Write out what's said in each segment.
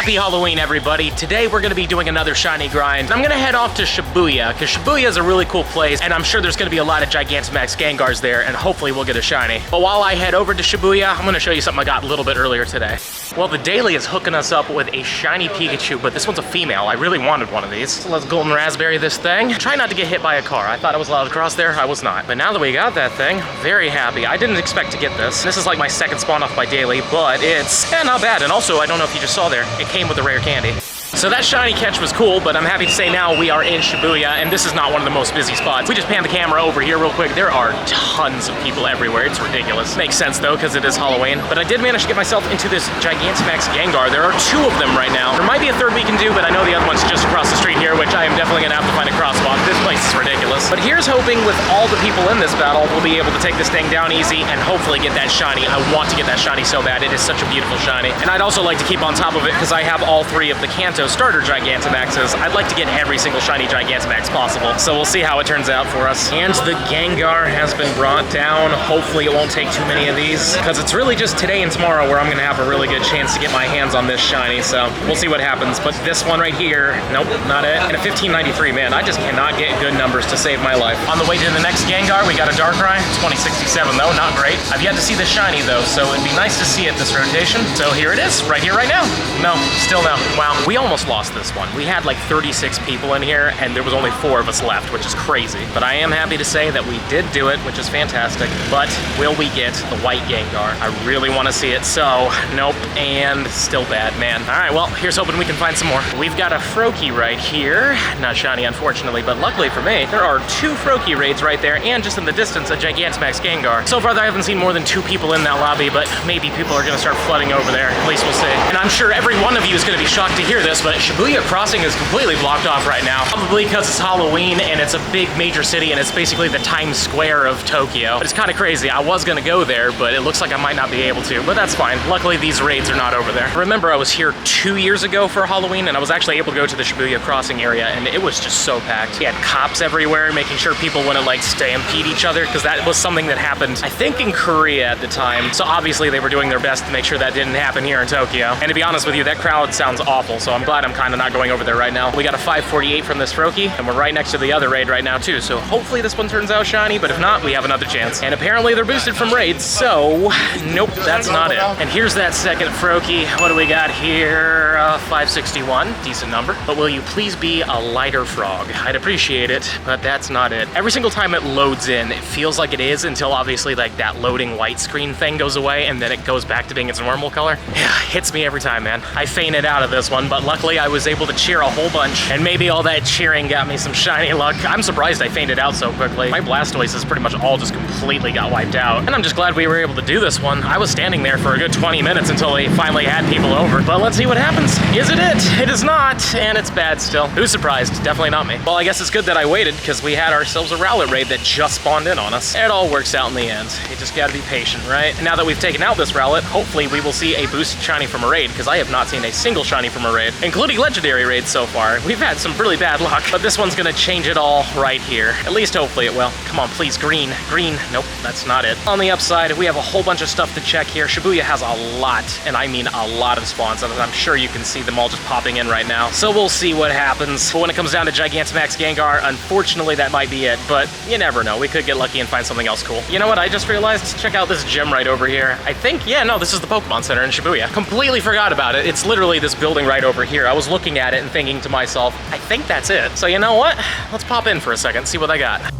Happy Halloween, everybody. Today we're gonna be doing another shiny grind. I'm gonna head off to Shibuya, because Shibuya is a really cool place, and I'm sure there's gonna be a lot of Gigantamax Gengars there, and hopefully we'll get a shiny. But while I head over to Shibuya, I'm gonna show you something I got a little bit earlier today. Well, the daily is hooking us up with a shiny Pikachu, but this one's a female. I really wanted one of these. So let's golden raspberry this thing. Try not to get hit by a car. I thought I was allowed to cross there. I was not. But now that we got that thing, very happy. I didn't expect to get this. This is like my second spawn off my daily, but it's not bad. And also, I don't know if you just saw there, it came with a rare candy. So that shiny catch was cool, but I'm happy to say now we are in Shibuya, and this is not one of the most busy spots. We just pan the camera over here real quick. There are tons of people everywhere. It's ridiculous. Makes sense though, because it is Halloween. But I did manage to get myself into this Gigantamax Gengar. There are two of them right now. There might be a third we can do, but I know the other one's just across the street here, which I am definitely gonna have to find a crosswalk. This place is ridiculous. But here's hoping with all the people in this battle, we'll be able to take this thing down easy and hopefully get that shiny. I want to get that shiny so bad. It is such a beautiful shiny. And I'd also like to keep on top of it because I have all three of the Kanto starter Gigantamaxes. I'd like to get every single shiny Gigantamax possible. So we'll see how it turns out for us. And the Gengar has been brought down. Hopefully it won't take too many of these because it's really just today and tomorrow where I'm gonna have a really good chance to get my hands on this shiny. So we'll see what happens. But this one right here, nope, not it. And a 1593, man, I just cannot get good numbers to save my life. On the way to the next Gengar, we got a Darkrai, 2067 though, not great. I've yet to see the shiny though, so it'd be nice to see it this rotation. So here it is, right here, right now. No, still no. Wow, we almost lost this one. We had like 36 people in here and there was only 4 of us left, which is crazy. But I am happy to say that we did do it, which is fantastic. But will we get the white Gengar? I really want to see it, so nope, and still bad, man. All right, well, here's hoping we can find some more. We've got a Froakie right here. Not shiny, unfortunately, but luckily for me, there are 2 Froakie raids right there, and just in the distance, a Gigantamax Gengar. So far, I haven't seen more than 2 people in that lobby, but maybe people are gonna start flooding over there. At least we'll see. And I'm sure every one of you is gonna be shocked to hear this, but Shibuya Crossing is completely blocked off right now. Probably because it's Halloween and it's a big major city and it's basically the Times Square of Tokyo. But it's kind of crazy. I was gonna go there, but it looks like I might not be able to, but that's fine. Luckily, these raids are not over there. Remember, I was here 2 years ago for Halloween and I was actually able to go to the Shibuya Crossing area and it was just so packed. We had cops everywhere making sure people wouldn't like stampede each other because that was something that happened, I think, in Korea at the time. So obviously they were doing their best to make sure that didn't happen here in Tokyo. And to be honest with you, that crowd sounds awful, so I'm glad I'm kind of not going over there right now. We got a 548 from this Froakie, and we're right next to the other raid right now too, so hopefully this one turns out shiny, but if not, we have another chance. And apparently they're boosted from raids, so nope, that's not it. And here's that second Froakie. What do we got here? 561, decent number. But will you please be a lighter frog? I'd appreciate it, but that's not it. Every single time it loads in, it feels like it is until obviously like that loading white screen thing goes away and then it goes back to being its normal color. Yeah, hits me every time, man. I fainted out of this one, but luckily I was able to cheer a whole bunch, and maybe all that cheering got me some shiny luck. I'm surprised I fainted out so quickly. My Blastoises pretty much all just completely got wiped out, and I'm just glad we were able to do this one. I was standing there for a good 20 minutes until they finally had people over, but let's see what happens. Is it it? It is not, and it's bad still. Who's surprised? Definitely not me. Well, I guess it's good that I waited because we had ourselves a Rowlet raid that just spawned in on us. It all works out in the end. You just gotta be patient, right? And now that we've taken out this Rowlet, hopefully we will see a boosted shiny from a raid because I have not seen a single shiny from a raid, including legendary raids so far. We've had some really bad luck, but this one's gonna change it all right here. At least hopefully it will. Come on, please, green, green. Nope, that's not it. On the upside, we have a whole bunch of stuff to check here. Shibuya has a lot, and I mean a lot of spawns, and I'm sure you can see them all just popping in right now. So we'll see what happens. But when it comes down to Gigantamax Gengar, unfortunately that might be it, but you never know. We could get lucky and find something else cool. You know what I just realized? Check out this gym right over here. I think, yeah, no, this is the Pokemon Center in Shibuya. Completely forgot about it. It's literally this building right over here. I was looking at it and thinking to myself, I think that's it. So you know what? Let's pop in for a second, see what I got.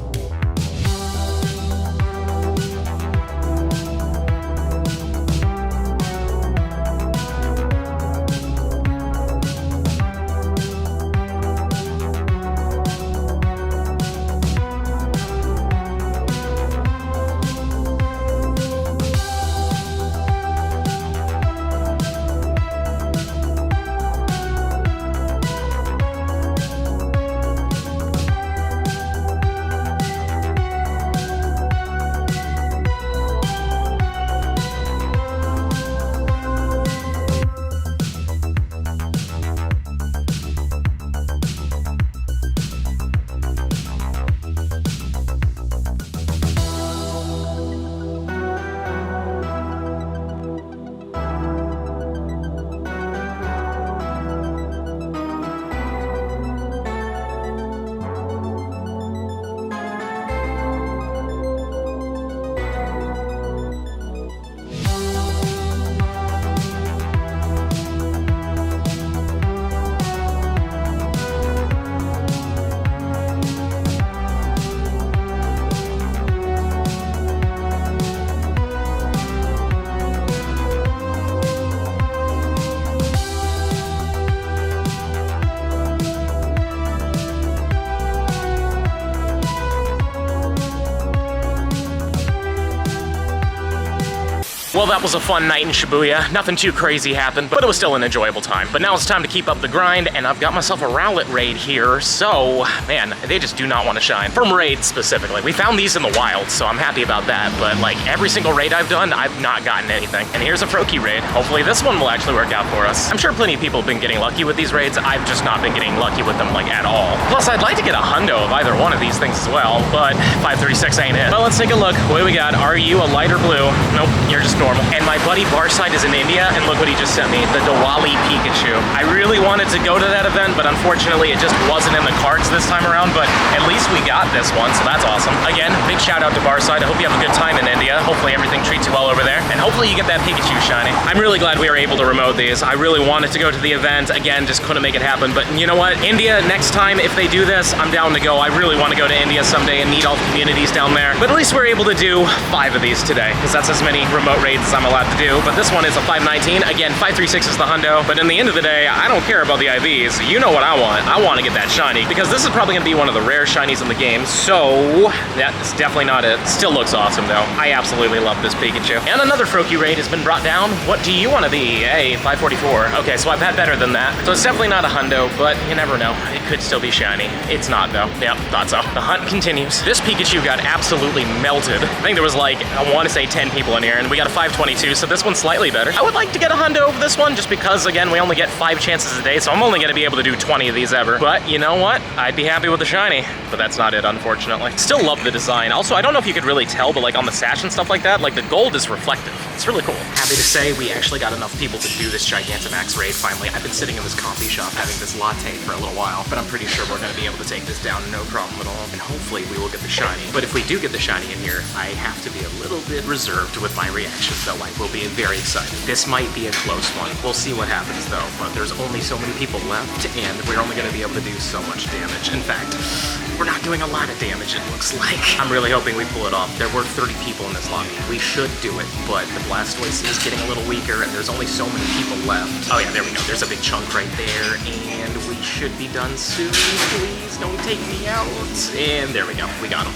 Well, that was a fun night in Shibuya. Nothing too crazy happened, but it was still an enjoyable time. But now it's time to keep up the grind, and I've got myself a Rowlet raid here, so, man, they just do not want to shine. From raids specifically. We found these in the wild, so I'm happy about that, but like every single raid I've done, I've not gotten anything. And here's a Froakie raid. Hopefully this one will actually work out for us. I'm sure plenty of people have been getting lucky with these raids. I've just not been getting lucky with them like at all. Plus, I'd like to get a hundo of either one of these things as well, but 536 ain't it. Well, let's take a look. What do we got? Are you a lighter blue? Nope, you're just normal. And my buddy Barside is in India, and look what he just sent me, the Diwali Pikachu. I really wanted to go to that event, but unfortunately it just wasn't in the cards this time around, but at least we got this one, so that's awesome. Again, big shout out to Barside. I hope you have a good time in India. Hopefully everything treats you well over there, and hopefully you get that Pikachu shiny. I'm really glad we were able to remote these. I really wanted to go to the event. Again, just couldn't make it happen, but you know what? India, next time, if they do this, I'm down to go. I really want to go to India someday and meet all the communities down there. But at least we're able to do 5 of these today, because that's as many remote raids as I'm allowed to do. But this one is a 519. Again, 536 is the hundo, but in the end of the day, I don't care about the IVs. You know what I want. I want to get that shiny, because this is probably going to be one of the rare shinies in the game, so that's definitely not it. Still looks awesome, though. I absolutely love this Pikachu. And another Froakie raid has been brought down. What do you want to be? Hey, 544. Okay, so I've had better than that. So it's definitely not a hundo, but you never know. It could still be shiny. It's not, though. Yep, thought so. The hunt continues. This Pikachu got absolutely melted. I think there was like, I want to say 10 people in here, and we got a 522, so this one's slightly better. I would like to get a hundo of this one, just because, again, we only get 5 chances a day, so I'm only going to be able to do 20 of these ever. But you know what? I'd be happy with the shiny, but that's not it, unfortunately. Still love the design. Also, I don't know if you could really tell, but like on the sash and stuff like that, like the gold is reflective. It's really cool. Happy to say we actually got enough people to do this Gigantamax raid finally. I've been sitting in this coffee shop having this latte for a little while, but I'm pretty sure we're going to be able to take this down no problem at all, and hopefully we will get the shiny. But if we do get the shiny in here, I have to be a little bit reserved with my reactions, though. I will be very excited. This might be a close one. We'll see what happens, though, but there's only so many people left, and we're only going to be able to do so much damage. In fact, we're not doing a lot of damage, it looks like. I'm really hoping we pull it off. There were 30 people in this lobby. We should do it, but the Blastoise is getting a little weaker, and there's only so many people left. Oh yeah, there we go. There's a big chunk right there, and we should be done soon. Please don't take me out. And there we go. We got him.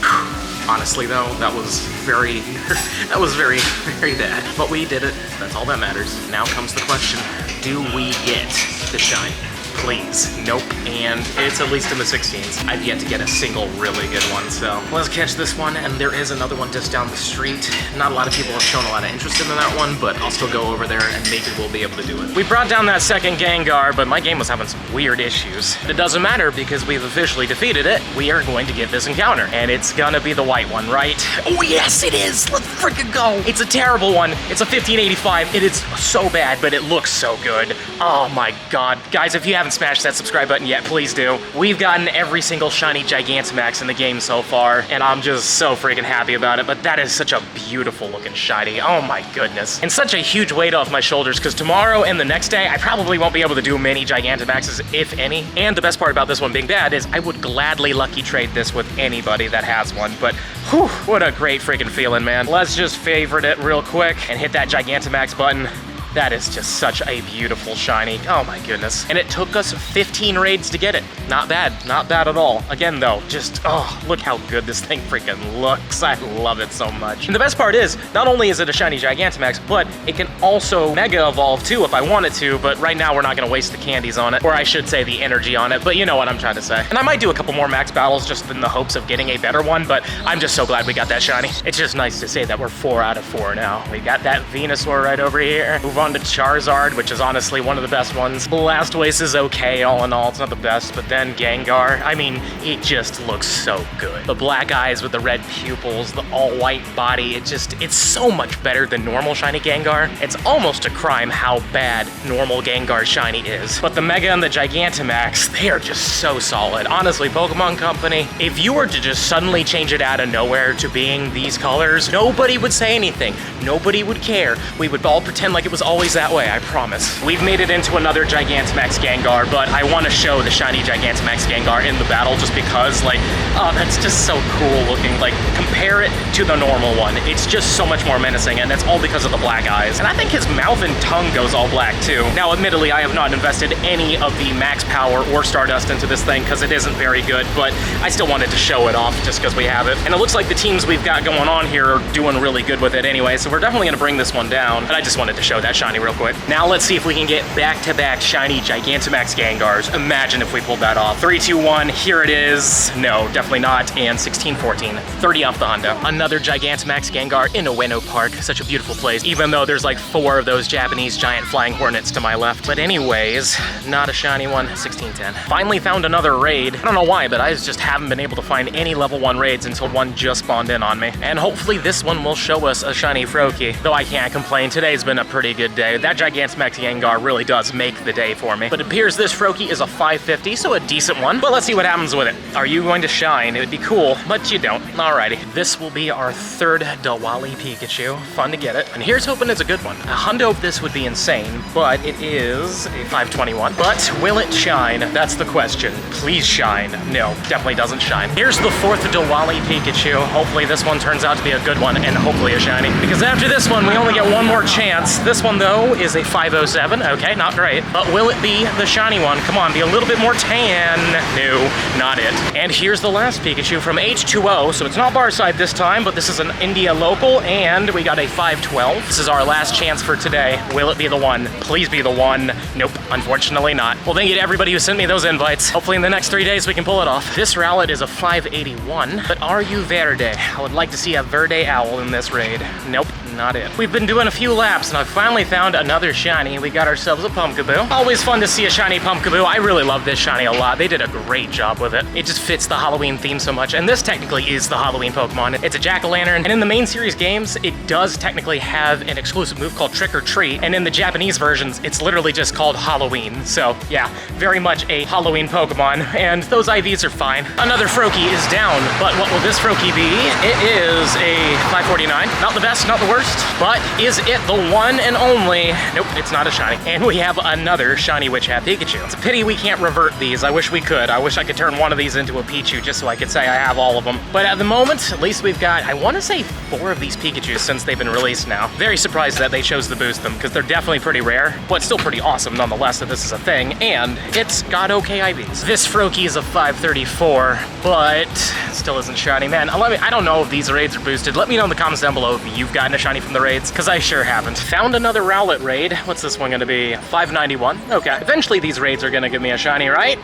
Honestly, though, that was very, very bad. But we did it. That's all that matters. Now comes the question, do we get the shiny? Please. Nope. And it's at least in the 16s. I've yet to get a single really good one, so let's catch this one. And there is another one just down the street. Not a lot of people have shown a lot of interest in that one, but I'll still go over there and maybe we'll be able to do it. We brought down that second Gengar, but my game was having some weird issues. It doesn't matter because we've officially defeated it. We are going to get this encounter, and it's gonna be the white one, right? Oh yes, it is. Let's freaking go. It's a terrible one. It's a 1585. It is so bad, but it looks so good. Oh my God. Guys, if you haven't smashed that subscribe button yet, please do. We've gotten every single shiny Gigantamax in the game so far, and I'm just so freaking happy about it, but that is such a beautiful looking shiny. Oh my goodness. And such a huge weight off my shoulders, because tomorrow and the next day, I probably won't be able to do many Gigantamaxes, if any. And the best part about this one being bad is I would gladly lucky trade this with anybody that has one, but whew, what a great freaking feeling, man. Let's just favorite it real quick and hit that Gigantamax button. That is just such a beautiful shiny. Oh my goodness. And it took us 15 raids to get it. Not bad, not bad at all. Again though, just, oh, look how good this thing freaking looks. I love it so much. And the best part is, not only is it a shiny Gigantamax, but it can also Mega Evolve too if I wanted to, but right now we're not gonna waste the candies on it, or I should say the energy on it, but you know what I'm trying to say. And I might do a couple more max battles just in the hopes of getting a better one, but I'm just so glad we got that shiny. It's just nice to say that we're 4 out of 4 now. We got that Venusaur right over here. Move on to Charizard, which is honestly one of the best ones. Blastoise is okay all in all, it's not the best, but then Gengar, I mean, it just looks so good. The black eyes with the red pupils, the all-white body, it's so much better than normal shiny Gengar. It's almost a crime how bad normal Gengar shiny is. But the Mega and the Gigantamax, they are just so solid. Honestly, Pokemon Company, if you were to just suddenly change it out of nowhere to being these colors, nobody would say anything. Nobody would care. We would all pretend like it was always that way, I promise. We've made it into another Gigantamax Gengar, but I want to show the shiny Gigantamax Gengar in the battle just because, like, oh, that's just so cool looking. Like, compare it to the normal one. It's just so much more menacing, and that's all because of the black eyes. And I think his mouth and tongue goes all black too. Now, admittedly, I have not invested any of the max power or Stardust into this thing because it isn't very good, but I still wanted to show it off just because we have it. And it looks like the teams we've got going on here are doing really good with it anyway, so we're definitely gonna bring this one down. But I just wanted to show that shiny real quick. Now let's see if we can get back-to-back shiny Gigantamax Gengars. Imagine if we pulled that off. 3, 2, 1, here it is. No, definitely not. And 16, 14, 30 off the hundo. Another Gigantamax Gengar in Ueno Park. Such a beautiful place, even though there's like 4 of those Japanese giant flying hornets to my left. But anyways, not a shiny one. 1610. Finally found another raid. I don't know why, but I just haven't been able to find any level 1 raids until one just spawned in on me. And hopefully this one will show us a shiny Froakie. Though I can't complain, today's been a pretty good day. That Gigantamax Gengar really does make the day for me. But it appears this Froakie is a 550, so a decent one. But let's see what happens with it. Are you going to shine? It would be cool, but you don't. Alrighty. This will be our 3rd Diwali Pikachu. Fun to get it. And here's hoping it's a good one. A hundo of this would be insane, but it is a 521. But will it shine? That's the question. Please shine. No, definitely doesn't shine. Here's the 4th Diwali Pikachu. Hopefully this one turns out to be a good one and hopefully a shiny. Because after this one, we only get one more chance. This one though is a 507. Okay, not great. But will it be the shiny one? Come on, be a little bit more tan. No, not it. And here's the last Pikachu from H2O. So it's not Barside this time, but this is an India local and we got a 512. This is our last chance for today. Will it be the one? Please be the one. Nope, unfortunately not. Well, thank you to everybody who sent me those invites. Hopefully in the next 3 days we can pull it off. This Rowlet is a 581, but are you Verde? I would like to see a Verde Owl in this raid. Nope, not it. We've been doing a few laps and I finally found another shiny. We got ourselves a Pumpkaboo. Always fun to see a shiny Pumpkaboo. I really love this shiny a lot. They did a great job with it. It just fits the Halloween theme so much, and this technically is the Halloween Pokemon. It's a jack-o'-lantern, and in the main series games, it does technically have an exclusive move called Trick or Treat, and in the Japanese versions, it's literally just called Halloween. So yeah, very much a Halloween Pokemon, and those IVs are fine. Another Froakie is down, but what will this Froakie be? It is a 549. Not the best, not the worst, but is it the one and only? Nope, it's not a shiny. And we have another shiny Witch Hat Pikachu. It's a pity we can't revert these. I wish we could. I wish I could turn one of these into a Pichu just so I could say I have all of them. But at the moment, at least we've got, I want to say 4 of these Pikachus since they've been released now. Very surprised that they chose to boost them because they're definitely pretty rare, but still pretty awesome nonetheless that this is a thing, and it's got okay IVs. This Froakie is a 534, but still isn't shiny. Man, I don't know if these raids are boosted. Let me know in the comments down below if you've gotten a shiny from the raids, because I sure haven't. Found another Rowlet raid. What's this one gonna be? 591? Okay. Eventually these raids are gonna give me a shiny, right?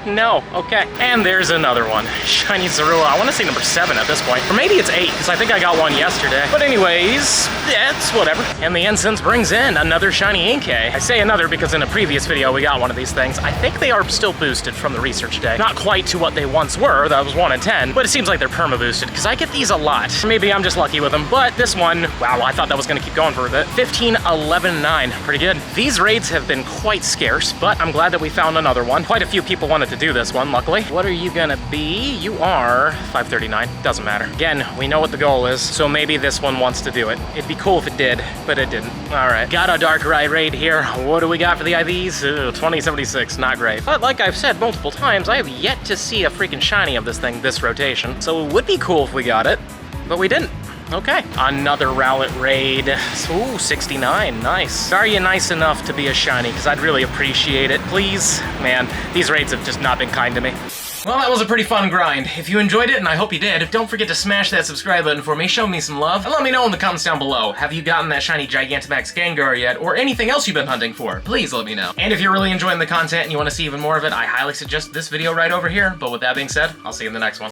No, okay. And there's another one. Shiny Zorua. I wanna say number 7 at this point. Or maybe it's 8, because I think I got one yesterday. But anyways, yeah, it's whatever. And the Incense brings in another shiny Inkay. I say another because in a previous video we got one of these things. I think they are still boosted from the research day. Not quite to what they once were, that was 1 in 10, but it seems like they're perma boosted, because I get these a lot. Maybe I'm just lucky with them, but this one, wow, I thought that was gonna keep going for a bit. 15, 11, 9, pretty good. These raids have been quite scarce, but I'm glad that we found another one. Quite a few people wanted to do this one, luckily. What are you gonna be? You are 539, doesn't matter. Again, we know what the goal is, so maybe this one wants to do it. It'd be cool if it did, but it didn't. All right, got a Darkrai raid here. What do we got for the IVs? 2076, not great. But like I've said multiple times, I have yet to see a freaking shiny of this thing this rotation, so it would be cool if we got it, but we didn't. Okay, another Rowlet raid. Ooh, 69, nice. Are you nice enough to be a shiny? Because I'd really appreciate it, please. Man, these raids have just not been kind to me. Well, that was a pretty fun grind. If you enjoyed it, and I hope you did, don't forget to smash that subscribe button for me, show me some love, and let me know in the comments down below. Have you gotten that shiny Gigantamax Gengar yet, or anything else you've been hunting for? Please let me know. And if you're really enjoying the content and you want to see even more of it, I highly suggest this video right over here. But with that being said, I'll see you in the next one.